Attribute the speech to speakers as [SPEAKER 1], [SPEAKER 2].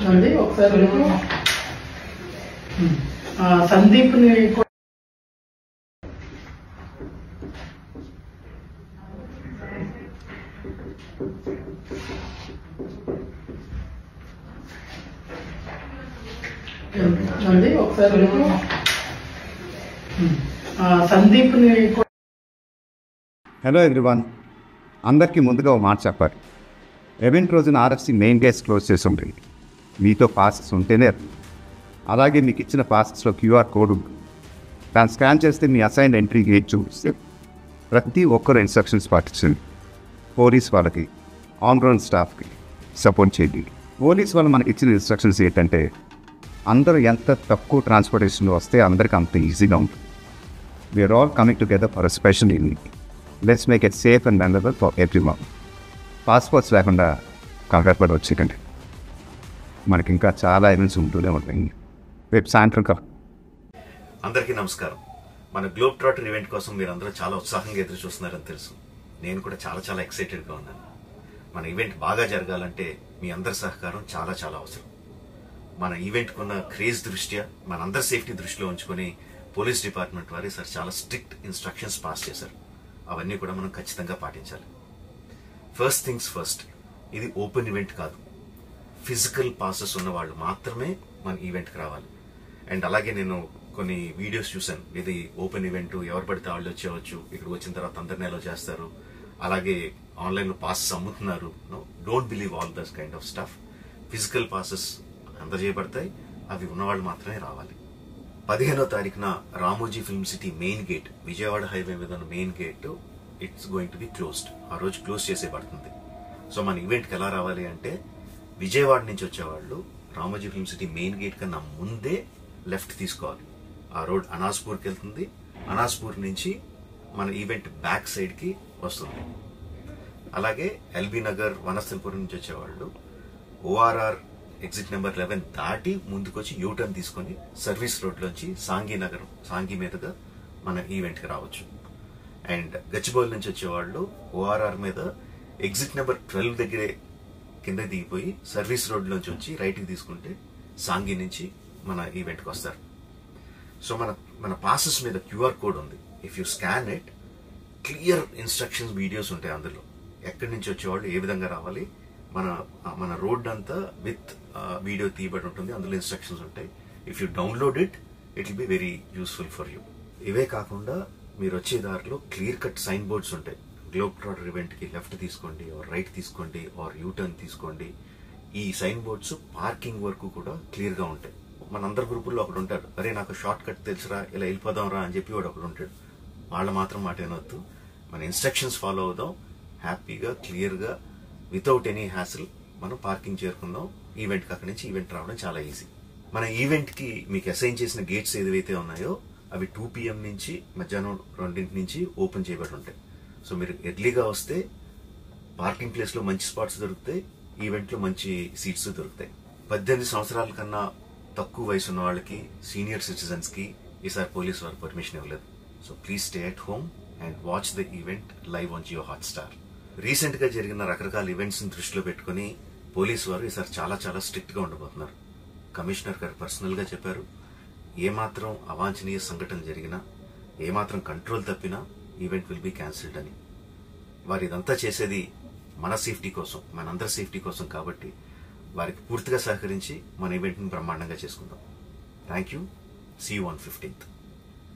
[SPEAKER 1] అండి ఒకసారి సందీప్ని అండి ఒకసారి సందీప్ని.
[SPEAKER 2] హలో ఎవ్రీవన్, అందరికీ ముందుగా ఒక మాట చెప్పాలి. ఈవెంట్ రోజున ఆర్ఎఫ్సి మెయిన్ గేట్స్ క్లోజ్ చేసి ఉంటుంది. మీతో పాసెస్ ఉంటేనే, అలాగే మీకు ఇచ్చిన పాసెస్లో క్యూఆర్ కోడ్ ఉంటుంది. దాన్ని స్కాన్ చేస్తే మీ అసైన్ ఎంట్రీ గేట్ చూపిస్తే ప్రతి ఒక్కరు ఇన్స్ట్రక్షన్స్ పాటించండి. పోలీస్ వాళ్ళకి, ఆన్ గ్రౌండ్ స్టాఫ్కి సపోర్ట్ చేయండి. పోలీస్ వాళ్ళు మనకి ఇచ్చిన ఇన్స్ట్రక్షన్స్ ఏంటంటే, అందరూ ఎంత తక్కువ ట్రాన్స్పోర్టేషన్లో వస్తే అందరికీ అంత ఈజీగా ఉంటుంది. We're all coming together for a special evening. Let's make it safe and memorable for everyone. Passports లేకుండా కంగారు పడి వచ్చేకండి. మనకి ఇంకా చాలా ఈవెంట్స్ ఉంటూనే ఉంటాయి. రేపు సాయంత్రం
[SPEAKER 3] అందరికీ నమస్కారం. మన గ్లోబ్ ట్రాటర్ ఈవెంట్ కోసం మీరు అందరూ చాలా ఉత్సాహంగా ఎదురు చూస్తున్నారని తెలుసు. నేను కూడా చాలా ఎక్సైటెడ్గా ఉన్నాను. మన ఈవెంట్ బాగా జరగాలంటే మీ అందరి సహకారం చాలా అవసరం. మన ఈవెంట్కి ఉన్న క్రేజ్ దృష్ట్యా మనందరి సేఫ్టీ దృష్టిలో ఉంచుకొని పోలీస్ డిపార్ట్మెంట్ వారు సార్ చాలా స్ట్రిక్ట్ ఇన్స్ట్రక్షన్స్ పాస్ చేశారు. అవన్నీ కూడా మనం ఖచ్చితంగా పాటించాలి. ఫస్ట్ థింగ్స్ ఫస్ట్, ఇది ఓపెన్ ఈవెంట్ కాదు. ఫిజికల్ పాసెస్ ఉన్న వాళ్ళు మాత్రమే మన ఈవెంట్కి రావాలి. అండ్ అలాగే నేను కొన్ని వీడియోస్ చూశాను. ఇది ఓపెన్ ఈవెంట్, ఎవరు పడితే వాళ్ళు వచ్చేవచ్చు, ఇక్కడికి వచ్చిన తర్వాత అందరినీ అలో చేస్తారు, అలాగే ఆన్లైన్లో పాసెస్ అమ్ముతున్నారు. Don't believe all this kind of stuff. Physical passes అందజేయబడతాయి, అవి ఉన్నవాళ్ళు మాత్రమే రావాలి. 15వ తారీఖున Ramoji film city main gate, Vijayawada highway మీద ఉన్న main gate it's going to be closed. ఆ రోజు క్లోజ్ చేసేబడుతుంది. సో మన ఈవెంట్కి ఎలా రావాలి అంటే, విజయవాడ నుంచి వచ్చేవాళ్ళు Ramoji film city main gate కన్నా ముందే లెఫ్ట్ తీసుకోవాలి. ఆ రోడ్ అనాస్పూర్కి వెళ్తుంది. అనాస్పూర్ నుంచి మన ఈవెంట్ బ్యాక్ సైడ్కి వస్తుంది. అలాగే ఎల్బీ నగర్, వనస్థలపురం నుంచి వచ్చేవాళ్ళు ఓఆర్ఆర్ ఎగ్జిట్ నెంబర్ 11 దాటి ముందుకొచ్చి యూటర్న్ తీసుకొని సర్వీస్ రోడ్లోంచి సాంఘీ మీదుగా మన ఈవెంట్కి రావచ్చు. అండ్ గచ్చిబౌలి నుంచి వచ్చేవాళ్ళు ఓఆర్ఆర్ మీద ఎగ్జిట్ నెంబర్ 12 దగ్గరే కింద దిగిపోయి సర్వీస్ రోడ్లోంచి వచ్చి రైట్కి తీసుకుంటే సాంఘీ నుంచి మన ఈవెంట్కి వస్తారు. సో మన పాసెస్ మీద క్యూఆర్ కోడ్ ఉంది. If you scan it, clear instructions videos ఉంటాయి అందులో. ఎక్కడి నుంచి వచ్చేవాళ్ళు ఏ విధంగా రావాలి, మన రోడ్ అంతా విత్ వీడియో తీయబడి ఉంటుంది. అందులో ఇన్స్ట్రక్షన్స్ ఉంటాయి. If you download it will be very useful for you. ఇవే కాకుండా మీరు వచ్చే దారిలో క్లియర్ కట్ సైన్ బోర్డ్స్ ఉంటాయి. గ్లోబ్ ట్రాటర్ ఈవెంట్కి లెఫ్ట్ తీసుకోండి, ఆర్ రైట్ తీసుకోండి, ఆర్ యూటర్న్ తీసుకోండి. ఈ సైన్ బోర్డ్స్ పార్కింగ్ వరకు కూడా క్లియర్గా ఉంటాయి. మనందరి గ్రూపుల్లో ఒకడు ఉంటాడు, అరే నాకు షార్ట్ కట్ తెలుసురా, ఇలా వెళ్ళిపోదాం రా అని చెప్పి వాడు ఒకడు ఉంటాడు. వాళ్ళ మాత్రం మాట వినొద్దు. మన ఇన్స్ట్రక్షన్స్ ఫాలో అవుదాం. హ్యాపీగా, క్లియర్గా, వితౌట్ ఎనీ హ్యాసిల్ మనం పార్కింగ్ చేరుకుందాం. ఈవెంట్కి అక్కడి నుంచి ఈవెంట్ రావడం చాలా ఈజీ. మన ఈవెంట్కి మీకు అసైన్ చేసిన గేట్స్ ఏదైతే ఉన్నాయో అవి 2 PM నుంచి మధ్యాహ్నం 2 నుంచి ఓపెన్ చేయబడి ఉంటాయి. సో మీరు ఎర్లీగా వస్తే పార్కింగ్ ప్లేస్లో మంచి స్పాట్స్ దొరుకుతాయి, ఈవెంట్లో మంచి సీట్స్ దొరుకుతాయి. 18 సంవత్సరాల కన్నా తక్కువ వయసు ఉన్న వాళ్ళకి, సీనియర్ సిటిజన్స్కి ఈసారి పోలీసు వారు పర్మిషన్ ఇవ్వలేదు. So please stay at home and watch the event live on Jio Hotstar. రీసెంట్గా జరిగిన రకరకాల ఈవెంట్స్ని దృష్టిలో పెట్టుకుని పోలీసు వారు ఈసారి చాలా స్ట్రిక్ట్గా ఉండబోతున్నారు. కమిషనర్ గారు పర్సనల్గా చెప్పారు, ఏమాత్రం అవాంఛనీయ సంఘటన జరిగినా, ఏమాత్రం కంట్రోల్ తప్పినా ఈవెంట్ విల్ బీ క్యాన్సిల్డ్ అని. వారు ఇదంతా చేసేది మన సేఫ్టీ కోసం, మనందరి సేఫ్టీ కోసం. కాబట్టి వారికి పూర్తిగా సహకరించి మన ఈవెంట్ని బ్రహ్మాండంగా చేసుకుందాం. Thank you. See you on 15th.